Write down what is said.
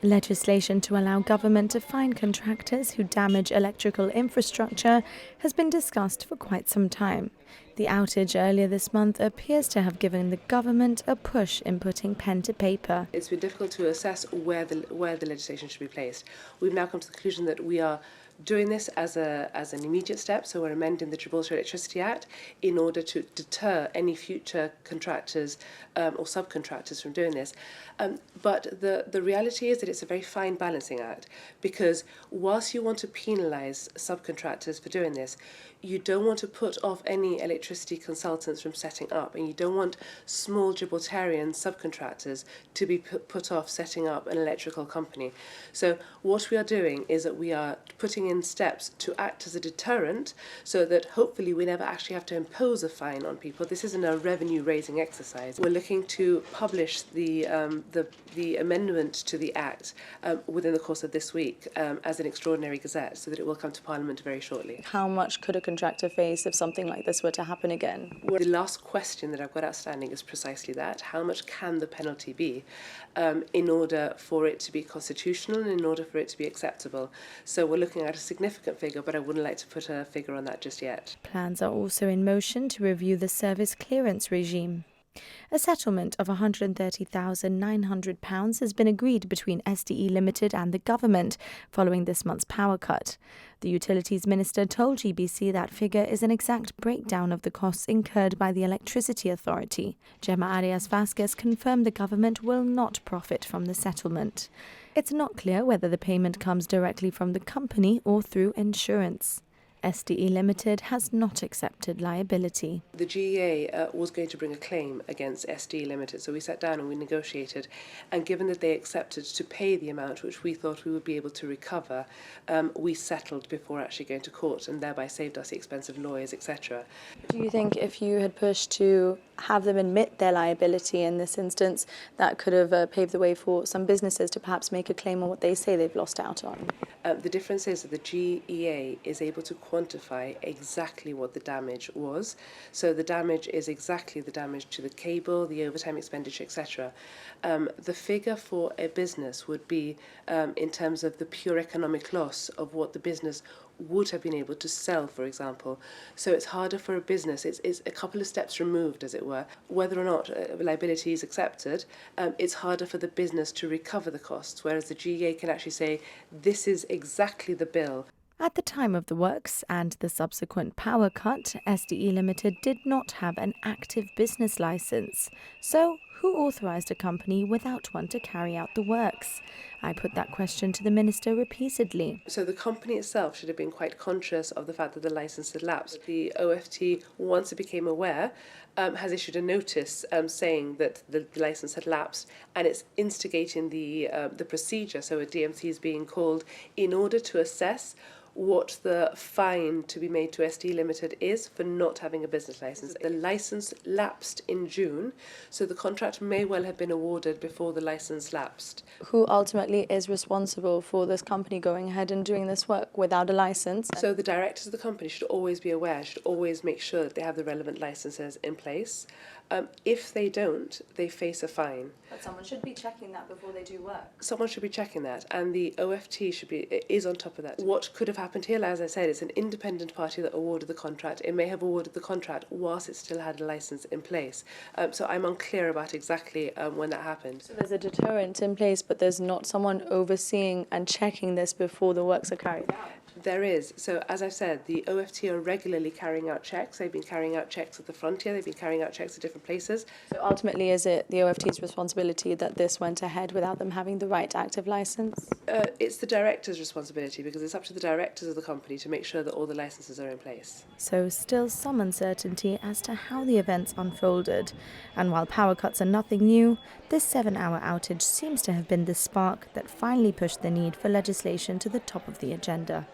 Legislation to allow government to fine contractors who damage electrical infrastructure has been discussed for quite some time. The outage earlier this month appears to have given the government a push in putting pen to paper. It's been difficult to assess where the legislation should be placed. We've now come to the conclusion that we are doing this as an immediate step, so we're amending the Gibraltar Electricity Act in order to deter any future contractors or subcontractors from doing this. But the reality is that it's a very fine balancing act, because whilst you want to penalise subcontractors for doing this, you don't want to put off any electricity consultants from setting up, and you don't want small Gibraltarian subcontractors to be put off setting up an electrical company. So what we are doing is that we are putting in steps to act as a deterrent, so that hopefully we never actually have to impose a fine on people. This isn't a revenue raising exercise. We're looking to publish the amendment to the Act within the course of this week as an extraordinary gazette, so that it will come to Parliament very shortly. How much could a contractor face if something like this were to happen again? Well, the last question that I've got outstanding is precisely that. How much can the penalty be in order for it to be constitutional and in order for it to be acceptable? So we're looking at a significant figure, but I wouldn't like to put a figure on that just yet. Plans are also in motion to review the service clearance regime. A settlement of £130,900 has been agreed between SDE Limited and the government following this month's power cut. The Utilities Minister told GBC that figure is an exact breakdown of the costs incurred by the Electricity Authority. Gemma Arias Vasquez confirmed the government will not profit from the settlement. It's not clear whether the payment comes directly from the company or through insurance. SDE Limited has not accepted liability. The GEA was going to bring a claim against SDE Limited, so we sat down and we negotiated, and given that they accepted to pay the amount which we thought we would be able to recover, we settled before actually going to court, and thereby saved us the expense of lawyers, etc. Do you think if you had pushed to have them admit their liability in this instance, that could have paved the way for some businesses to perhaps make a claim on what they say they've lost out on? The difference is that the GEA is able to quantify exactly what the damage was. So the damage is exactly the damage to the cable, the overtime expenditure, etc. The figure for a business would be in terms of the pure economic loss of what the business would have been able to sell, for example. So it's harder for a business, it's a couple of steps removed, as it were. Whether or not liability is accepted, it's harder for the business to recover the costs, whereas the GEA can actually say, this is exactly the bill. At the time of the works and the subsequent power cut, SDE Limited did not have an active business licence. So, who authorised a company without one to carry out the works? I put that question to the Minister repeatedly. So the company itself should have been quite conscious of the fact that the licence had lapsed. The OFT, once it became aware, has issued a notice saying that the licence had lapsed, and it's instigating the procedure. So a DMC is being called in order to assess what the fine to be made to SDE Limited is for not having a business licence. The licence lapsed in June, so the contract may well have been awarded before the licence lapsed. Who ultimately is responsible for this company going ahead and doing this work without a licence? So the directors of the company should always be aware, should always make sure that they have the relevant licences in place. If they don't, they face a fine. But someone should be checking that before they do work. Someone should be checking that, and the OFT is on top of that. What could have happened here, as I said, it's an independent party that awarded the contract. It may have awarded the contract whilst it still had a licence in place. So I'm unclear about exactly when that happened. So there's a deterrent in place, but there's not someone overseeing and checking this before the works are carried out. There is. So, as I've said, the OFT are regularly carrying out checks. They've been carrying out checks at the frontier. They've been carrying out checks at different places. So ultimately, is it the OFT's responsibility that this went ahead without them having the right active licence? It's the director's responsibility, because it's up to the directors of the company to make sure that all the licences are in place. So still some uncertainty as to how the events unfolded. And while power cuts are nothing new, this 7-hour outage seems to have been the spark that finally pushed the need for legislation to the top of the agenda.